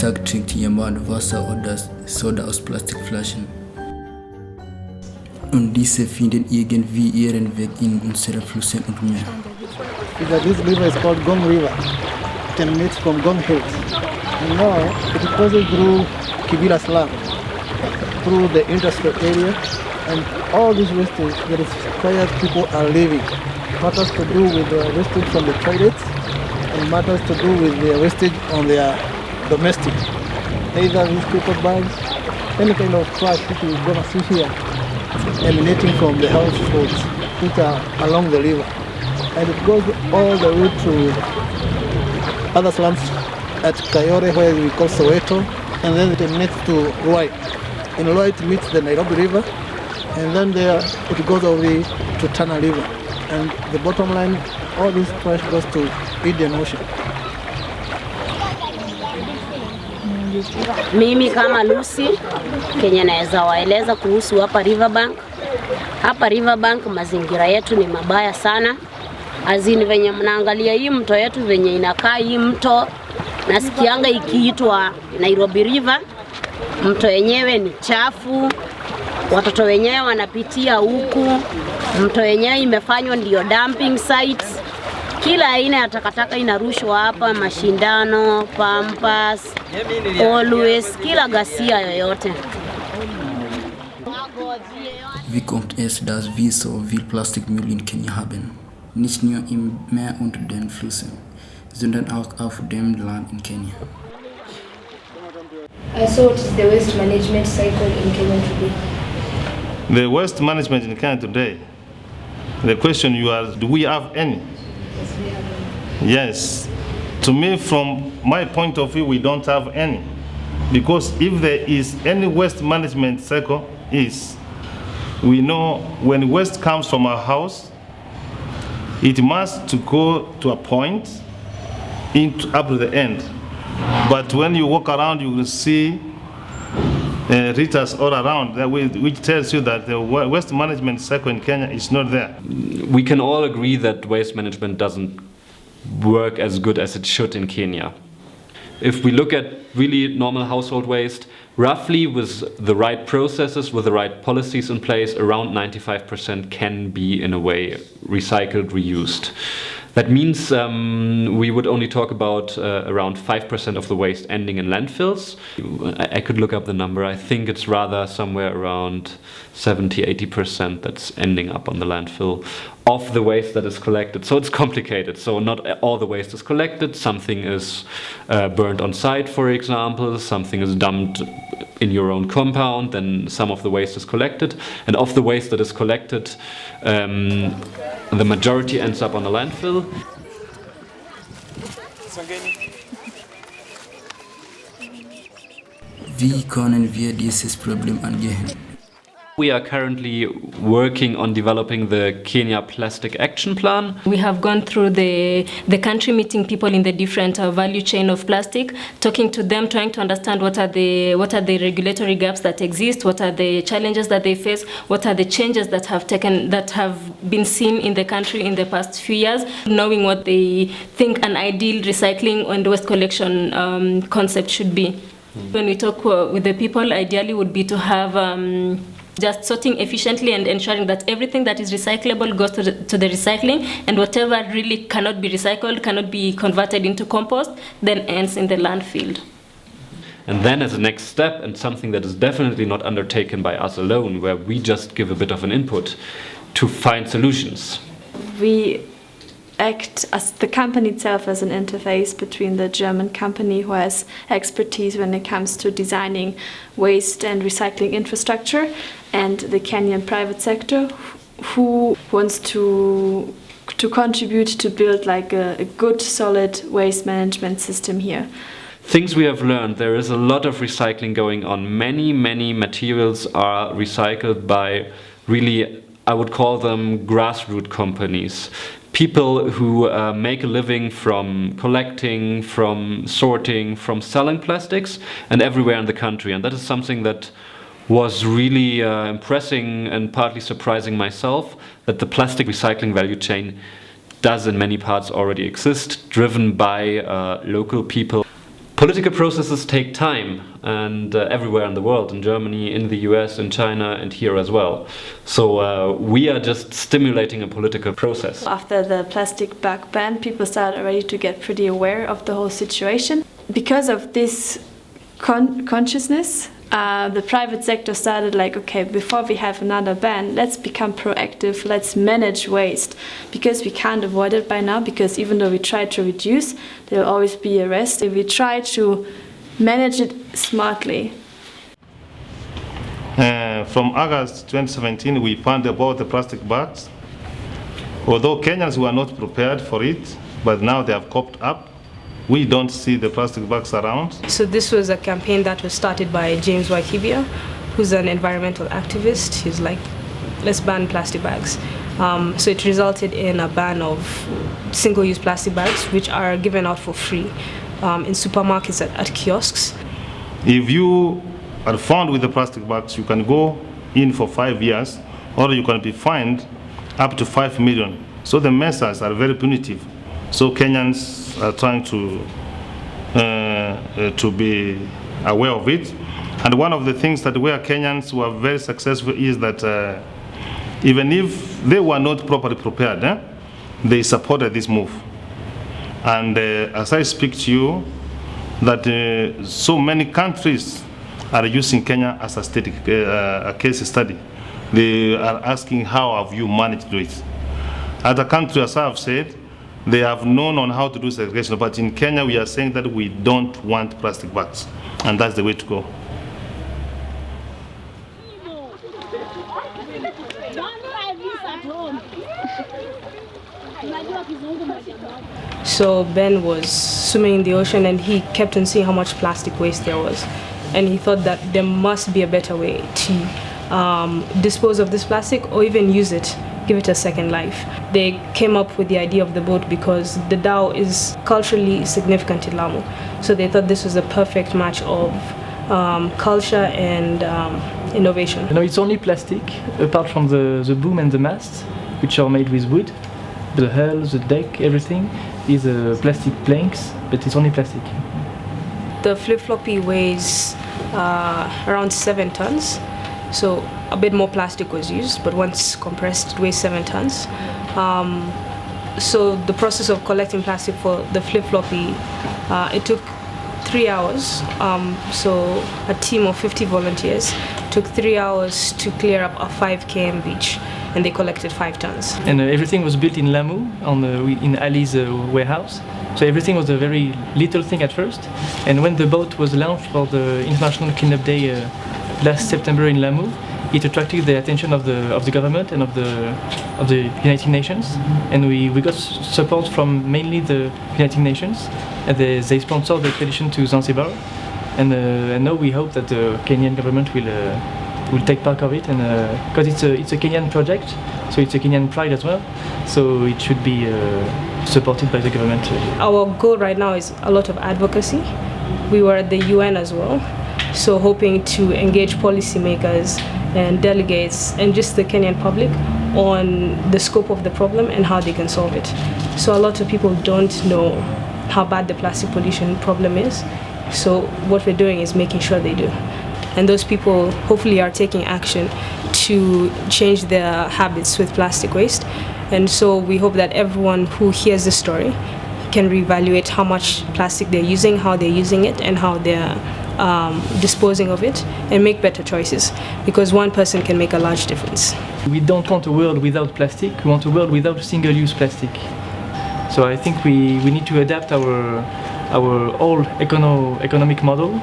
Tag trinkt jemand Wasser oder Soda aus Plastikflaschen. Und diese finden irgendwie ihren Weg in unsere Flüsse und Meer. This river is called Gong River. It emanates from Gong Hills. And now it passes through Kibera slum, through the industrial area, and all these wastage that is where people are living. Matters to do with the wastage from the toilets, and matters to do with the wastage on their domestic. Either these paper bags, any kind of trash which is going to see here, emanating from the households which are along the river. And it goes all the way to other slums at Kayore, where we call Soweto, and then it emanates to Ruai. In Ruai it meets the Nairobi River, and then there it goes over to Tana River. And the bottom line, all this trash goes to Indian Ocean. Mimi kama Lucy, Kenya naweza waeleza kuhusu hapa Riverbank. Hapa Riverbank mazingira yetu ni mabaya sana. Azini venye mnaangalia hii mto yetu venye inakaa hii mto, nasikianga ikiitwa Nairobi River. Mto yenyewe ni chafu. Watoto wenyewe wanapitia huku. Mto yenyewe imefanywa ndio dumping sites. Kila aina ya takataka inarushwa hapa, mashindano, pampers, always, kila ghasia yoyote. Wie kommt es, dass wir so viel Plastikmüll in Kenia haben? Nicht nur im Meer und den Flüssen, sondern auch auf dem Land in Kenia. So what is the waste management cycle in Kenya today? The waste management in Kenya today, the question you ask, do we have any? Yes, we have one. Yes. To me, from my point of view, we don't have any. Because if there is any waste management cycle, we know when waste comes from our house, it must to go to a point up to the end. But when you walk around, you will see litters all around, which tells you that the waste management cycle in Kenya is not there. We can all agree that waste management doesn't work as good as it should in Kenya. If we look at really normal household waste, roughly with the right processes, with the right policies in place, around 95% can be in a way recycled, reused. That means we would only talk about around 5% of the waste ending in landfills. I could look up the number. I think it's rather somewhere around 70-80% that's ending up on the landfill of the waste that is collected. So it's complicated. So not all the waste is collected. Something is burned on site, for example. Something is dumped in your own compound. Then some of the waste is collected. And of the waste that is collected, the majority ends up on the landfill. Wie können wir dieses Problem angehen? We are currently working on developing the Kenya Plastic Action Plan. We have gone through the country, meeting people in the different value chain of plastic, talking to them, trying to understand what are the regulatory gaps that exist, what are the challenges that they face, what are the changes that have been seen in the country in the past few years, knowing what they think an ideal recycling and waste collection concept should be. When we talk with the people, ideally would be to have just sorting efficiently and ensuring that everything that is recyclable goes to the recycling, and whatever really cannot be recycled, cannot be converted into compost, then ends in the landfill. And then as a next step, and something that is definitely not undertaken by us alone, where we just give a bit of an input, to find solutions. We act as the company itself as an interface between the German company, who has expertise when it comes to designing waste and recycling infrastructure, and the Kenyan private sector, who wants to contribute to build like a good, solid waste management system here. Things we have learned: there is a lot of recycling going on. Many materials are recycled by really, I would call them grassroots companies. People who make a living from collecting, from sorting, from selling plastics, and everywhere in the country. And that is something that was really impressing and partly surprising myself, that the plastic recycling value chain does in many parts already exist, driven by local people. Political processes take time, and everywhere in the world, in Germany, in the US, in China, and here as well. So we are just stimulating a political process. After the plastic bag ban, people started already to get pretty aware of the whole situation. Because of this consciousness, the private sector started like, okay, before we have another ban, let's become proactive, let's manage waste. Because we can't avoid it by now, because even though we try to reduce, there will always be a rest. If we try to manage it smartly. From August 2017, we found about the plastic bags. Although Kenyans were not prepared for it, but now they have coped up. We don't see the plastic bags around. So this was a campaign that was started by James Wakibia, who's an environmental activist. He's like, let's ban plastic bags. So it resulted in a ban of single-use plastic bags, which are given out for free in supermarkets at kiosks. If you are found with the plastic bags, you can go in for 5 years, or you can be fined up to 5 million. So the measures are very punitive. So Kenyans are trying to be aware of it. And one of the things that where Kenyans were very successful is that even if they were not properly prepared, they supported this move. And as I speak to you, that so many countries are using Kenya as a case study. They are asking, how have you managed to do it? Other countries, as I have said, they have known on how to do segregation, but in Kenya we are saying that we don't want plastic bags, and that's the way to go. So Ben was swimming in the ocean and he kept on seeing how much plastic waste there was. And he thought that there must be a better way to dispose of this plastic or even use it, give it a second life. They came up with the idea of the boat because the dhow is culturally significant in Lamu. So they thought this was the perfect match of culture and innovation. You know, it's only plastic, apart from the boom and the mast, which are made with wood. The hull, the deck, everything is plastic planks, but it's only plastic. The Flipflopi weighs around 7 tons. So a bit more plastic was used, but once compressed, it weighs 7 tons. So the process of collecting plastic for the Flipflopi, it took 3 hours. So a team of 50 volunteers took 3 hours to clear up a 5 km beach, and they collected 5 tons. And everything was built in Lamu, in Ali's warehouse. So everything was a very little thing at first. And when the boat was launched for the International Cleanup Day last September in Lamu, it attracted the attention of the government and of the United Nations. And we got support from mainly the United Nations. And they sponsored the expedition to Zanzibar. And now we hope that the Kenyan government will take part of it, and because it's a Kenyan project, so it's a Kenyan pride as well, so it should be supported by the government. Our goal right now is a lot of advocacy. We were at the UN as well, so hoping to engage policymakers and delegates and just the Kenyan public on the scope of the problem and how they can solve it. So a lot of people don't know how bad the plastic pollution problem is, so what we're doing is making sure they do. And those people hopefully are taking action to change their habits with plastic waste. And so we hope that everyone who hears this story can reevaluate how much plastic they're using, how they're using it, and how they're disposing of it, and make better choices, because one person can make a large difference. We don't want a world without plastic, we want a world without single-use plastic. So I think we need to adapt our whole economic model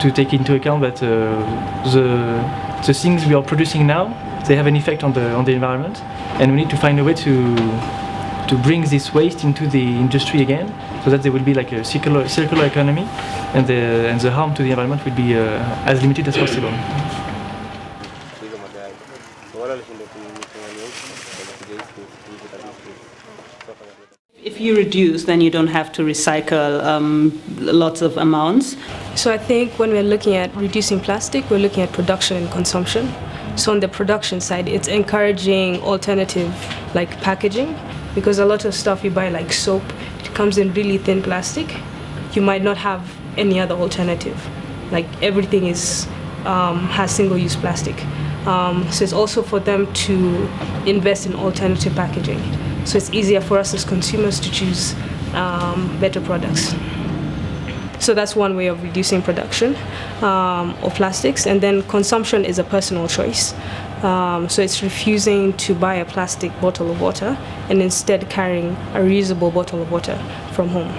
to take into account that the things we are producing now, they have an effect on the environment, and we need to find a way to bring this waste into the industry again, so that there will be like a circular economy, and the harm to the environment will be as limited as possible. If you reduce, then you don't have to recycle lots of amounts. So I think when we're looking at reducing plastic, we're looking at production and consumption. So on the production side, it's encouraging alternative like packaging, because a lot of stuff you buy like soap, it comes in really thin plastic. You might not have any other alternative. Like everything is has single-use plastic. So it's also for them to invest in alternative packaging. So it's easier for us as consumers to choose better products. So that's one way of reducing production of plastics. And then consumption is a personal choice. So it's refusing to buy a plastic bottle of water and instead carrying a reusable bottle of water from home.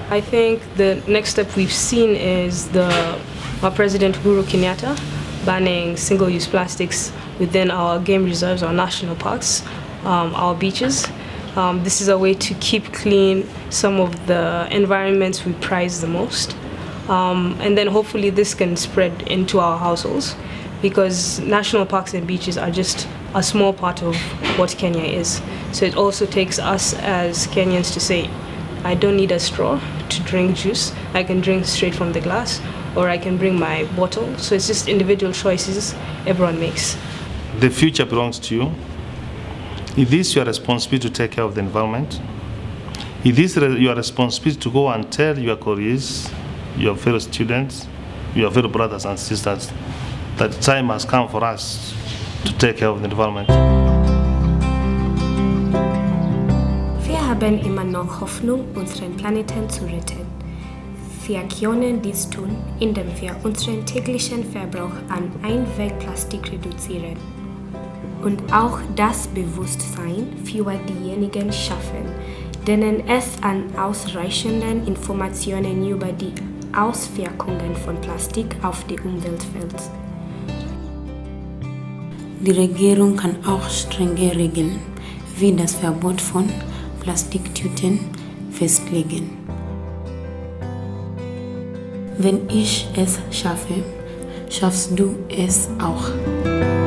I think the next step we've seen is our President Uhuru Kenyatta banning single-use plastics within our game reserves, our national parks, our beaches. This is a way to keep clean some of the environments we prize the most. And then hopefully this can spread into our households, because national parks and beaches are just a small part of what Kenya is. So it also takes us as Kenyans to say, I don't need a straw to drink juice. I can drink straight from the glass, or I can bring my bottle. So it's just individual choices everyone makes. The future belongs to you. It is your responsibility to take care of the environment. It is your responsibility to go and tell your colleagues, your fellow students, your fellow brothers and sisters, that time has come for us to take care of the environment. Wir haben immer noch Hoffnung, unseren Planeten zu retten. Wir können dies tun, indem wir unseren täglichen Verbrauch an Einwegplastik reduzieren und auch das Bewusstsein für diejenigen schaffen, denen es an ausreichenden Informationen über die Auswirkungen von Plastik auf die Umwelt fehlt. Die Regierung kann auch strenge Regeln wie das Verbot von Plastiktüten festlegen. Wenn ich es schaffe, schaffst du es auch.